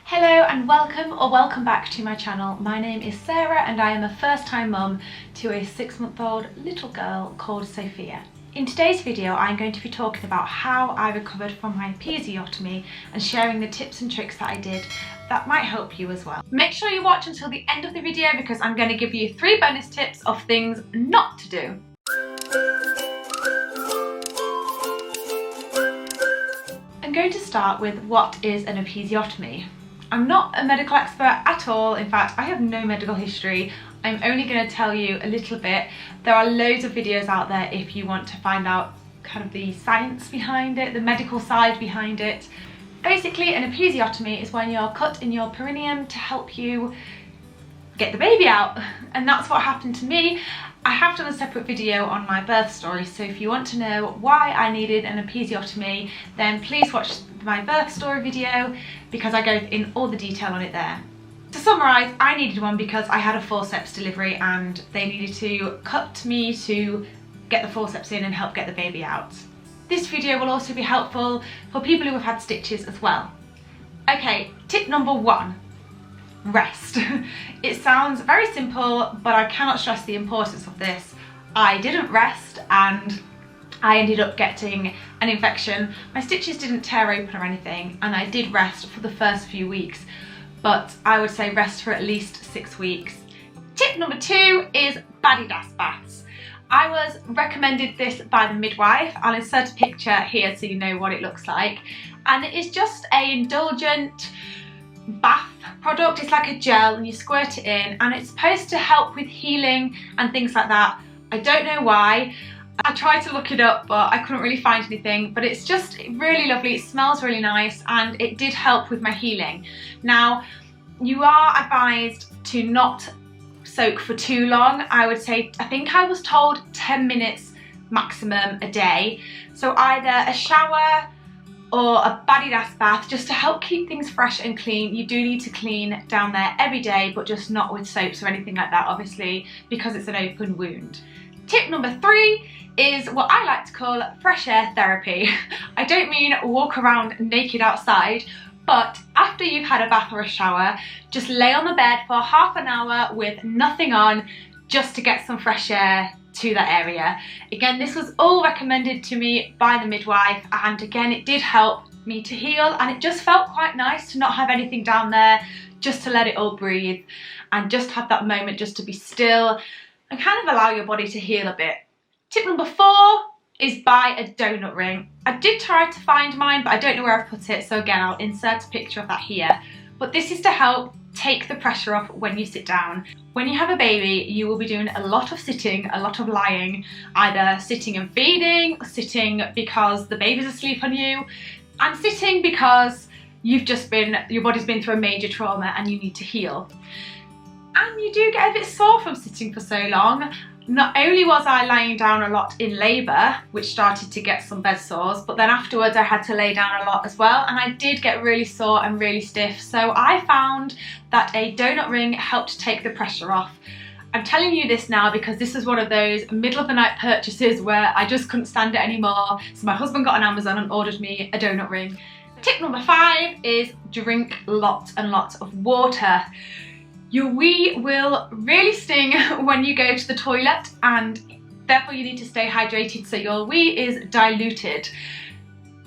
Hello and welcome back to my channel. My name is Sarah and I am a first-time mum to a 6-month-old little girl called Sophia. In today's video I'm going to be talking about how I recovered from my episiotomy and sharing the tips and tricks that I did that might help you as well. Make sure you watch until the end of the video because I'm going to give you 3 bonus tips of things not to do. I'm going to start with what is an episiotomy. I'm not a medical expert at all. In fact, I have no medical history. I'm only going to tell you a little bit. There are loads of videos out there if you want to find out kind of the science behind it, the medical side behind it. Basically, an episiotomy is when you're cut in your perineum to help you get the baby out, and that's what happened to me. I have done a separate video on my birth story, so if you want to know why I needed an episiotomy, then please watch my birth story video because I go in all the detail on it there. To summarise, I needed one because I had a forceps delivery and they needed to cut me to get the forceps in and help get the baby out. This video will also be helpful for people who have had stitches as well. Okay, tip number 1. Rest. It sounds very simple, but I cannot stress the importance of this. I didn't rest and I ended up getting an infection. My stitches didn't tear open or anything, and I did rest for the first few weeks, but I would say rest for at least 6 weeks. Tip number 2 is Badidas baths. I was recommended this by the midwife. I'll insert a picture here so you know what it looks like, and it is just an indulgent bath product. It's like a gel and you squirt it in, and it's supposed to help with healing and things like that. I don't know why. I tried to look it up but I couldn't really find anything, but it's just really lovely. It smells really nice and it did help with my healing. Now, you are advised to not soak for too long. I would say, I think I was told 10 minutes maximum a day. So either a shower or a Badidas bath, just to help keep things fresh and clean. You do need to clean down there every day, but just not with soaps or anything like that, obviously, because it's an open wound. Tip number 3 is what I like to call fresh air therapy. I don't mean walk around naked outside, but after you've had a bath or a shower, just lay on the bed for half an hour with nothing on, just to get some fresh air to that area. Again, this was all recommended to me by the midwife, and again, it did help me to heal, and it just felt quite nice to not have anything down there, just to let it all breathe and just have that moment just to be still and kind of allow your body to heal a bit. Tip number 4 is buy a donut ring. I did try to find mine, but I don't know where I've put it, so again, I'll insert a picture of that here. But this is to help take the pressure off when you sit down. When you have a baby, you will be doing a lot of sitting, a lot of lying, either sitting and feeding, sitting because the baby's asleep on you, and sitting because your body's been through a major trauma and you need to heal. And you do get a bit sore from sitting for so long. Not only was I lying down a lot in labour, which started to get some bed sores, but then afterwards I had to lay down a lot as well, and I did get really sore and really stiff. So I found that a donut ring helped take the pressure off. I'm telling you this now because this is one of those middle of the night purchases where I just couldn't stand it anymore. So my husband got on Amazon and ordered me a donut ring. Tip number 5 is drink lots and lots of water. Your wee will really sting when you go to the toilet, and therefore you need to stay hydrated so your wee is diluted.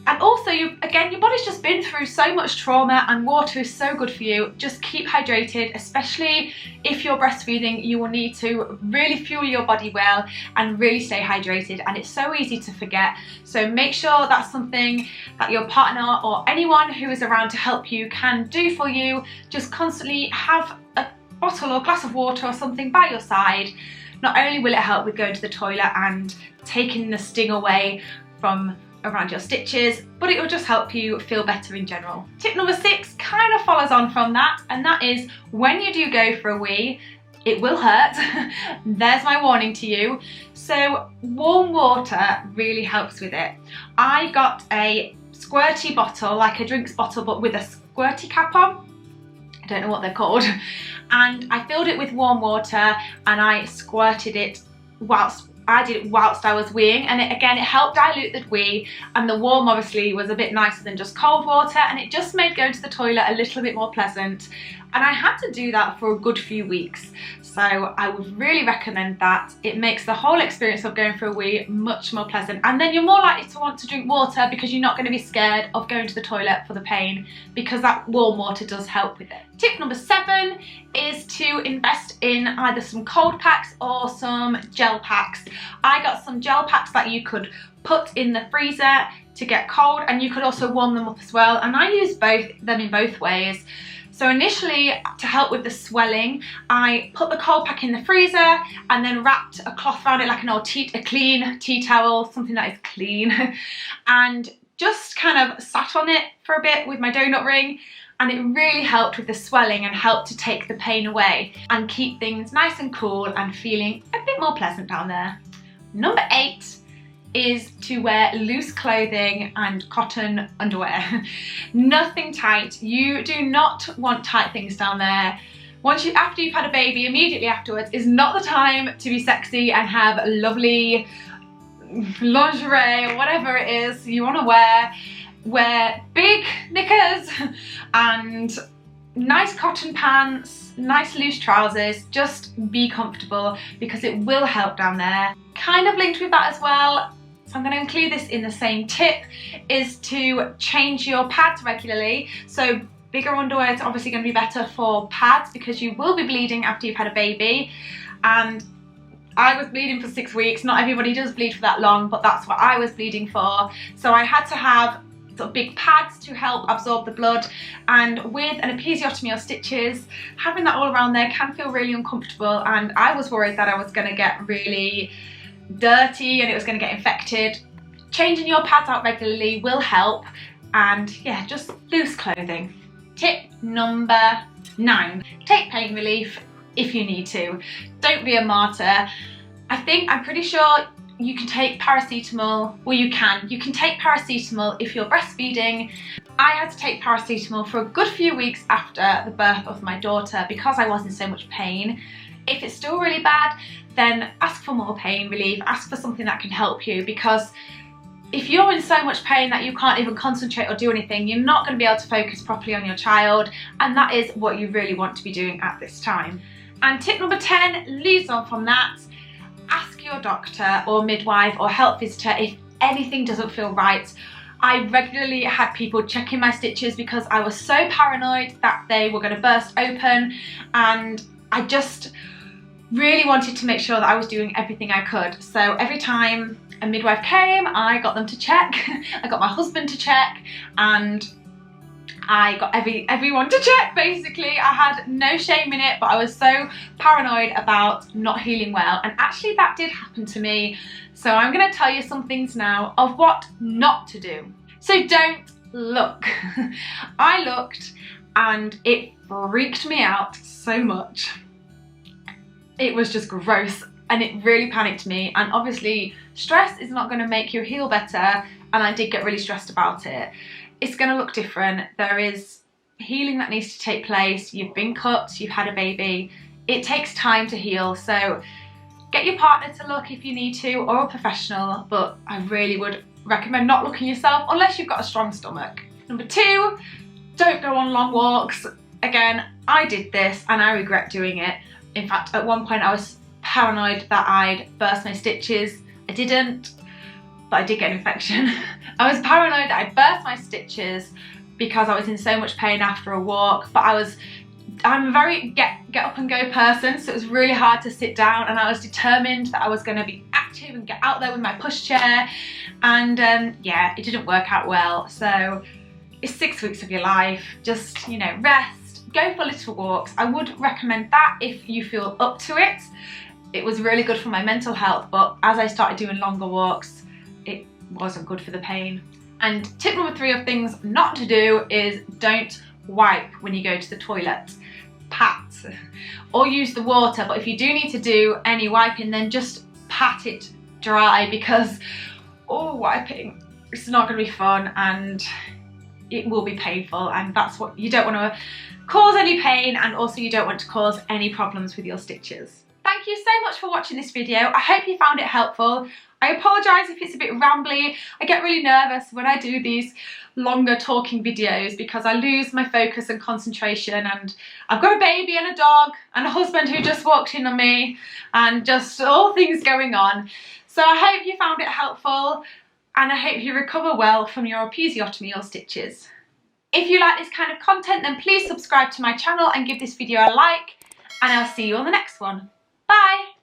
And also, your body's just been through so much trauma and water is so good for you. Just keep hydrated, especially if you're breastfeeding. You will need to really fuel your body well and really stay hydrated, and it's so easy to forget. So make sure that's something that your partner or anyone who is around to help you can do for you. Just constantly have a bottle or glass of water or something by your side. Not only will it help with going to the toilet and taking the sting away from around your stitches, but it will just help you feel better in general. Tip number 6 kind of follows on from that, and that is when you do go for a wee, it will hurt. There's my warning to you. So warm water really helps with it. I got a squirty bottle, like a drinks bottle, but with a squirty cap on. I don't know what they're called. And I filled it with warm water and I squirted it whilst I did it whilst I was weeing, and it helped dilute the wee, and the warm obviously was a bit nicer than just cold water, and it just made going to the toilet a little bit more pleasant. And I had to do that for a good few weeks, so I would really recommend that. It makes the whole experience of going for a wee much more pleasant, and then you're more likely to want to drink water because you're not going to be scared of going to the toilet for the pain, because that warm water does help with it. Tip number 7 is to invest in either some cold packs or some gel packs. I got some gel packs that you could put in the freezer to get cold, and you could also warm them up as well, and I use them in both ways. So initially, to help with the swelling, I put the cold pack in the freezer and then wrapped a cloth around it like an old a clean tea towel, something that is clean, and just kind of sat on it for a bit with my donut ring, and it really helped with the swelling and helped to take the pain away and keep things nice and cool and feeling a bit more pleasant down there. Number 8 is to wear loose clothing and cotton underwear. Nothing tight. You do not want tight things down there. After you've had a baby, immediately afterwards is not the time to be sexy and have lovely lingerie or whatever it is you want to wear. Wear big knickers and nice cotton pants, nice loose trousers. Just be comfortable, because it will help down there. Kind of linked with that as well, so I'm going to include this in the same tip, is to change your pads regularly. So bigger underwear is obviously going to be better for pads, because you will be bleeding after you've had a baby, and I was bleeding for 6 weeks. Not everybody does bleed for that long, but that's what I was bleeding for. So I had to have sort of big pads to help absorb the blood, and with an episiotomy or stitches, having that all around there can feel really uncomfortable, and I was worried that I was going to get really dirty and it was going to get infected. Changing your pads out regularly will help, and yeah, just loose clothing. Tip number 9, take pain relief if you need to. Don't be a martyr. I'm pretty sure you can take paracetamol. Well, you can take paracetamol if you're breastfeeding. I had to take paracetamol for a good few weeks after the birth of my daughter because I was in so much pain. If it's still really bad, then ask for more pain relief, ask for something that can help you, because if you're in so much pain that you can't even concentrate or do anything, you're not going to be able to focus properly on your child, and that is what you really want to be doing at this time. And tip number 10 leads on from that. Ask your doctor or midwife or health visitor if anything doesn't feel right. I regularly had people checking my stitches because I was so paranoid that they were going to burst open, and I just really wanted to make sure that I was doing everything I could. So every time a midwife came, I got them to check. I got my husband to check, and I got everyone to check basically. I had no shame in it, but I was so paranoid about not healing well, and actually that did happen to me. So I'm going to tell you some things now of what not to do. So don't look. I looked and it freaked me out so much. It was just gross, and it really panicked me, and obviously stress is not going to make you heal better, and I did get really stressed about it. It's going to look different. There is healing that needs to take place. You've been cut, you've had a baby. It takes time to heal, so get your partner to look if you need to, or a professional, but I really would recommend not looking yourself unless you've got a strong stomach. Number 2, don't go on long walks. Again, I did this and I regret doing it. In fact, at one point I was paranoid that I'd burst my stitches. I didn't, but I did get an infection. I was paranoid that I'd burst my stitches because I was in so much pain after a walk, but I'm a very get up and go person, so it was really hard to sit down, and I was determined that I was going to be active and get out there with my pushchair, and yeah, it didn't work out well. So it's 6 weeks of your life, just, you know, rest, go for little walks. I would recommend that if you feel up to it. It was really good for my mental health, but as I started doing longer walks, it wasn't good for the pain. And tip number 3 of things not to do is don't wipe when you go to the toilet. Pat or use the water, but if you do need to do any wiping, then just pat it dry, because wiping, it's not going to be fun and it will be painful, and that's what you don't want to cause any pain, and also you don't want to cause any problems with your stitches. thank you so much for watching this video. I hope you found it helpful. I apologise if it's a bit rambly. I get really nervous when I do these longer talking videos because I lose my focus and concentration, and I've got a baby and a dog and a husband who just walked in on me and just all things going on. So I hope you found it helpful and I hope you recover well from your episiotomy or stitches. If you like this kind of content, then please subscribe to my channel and give this video a like, and I'll see you on the next one. Bye!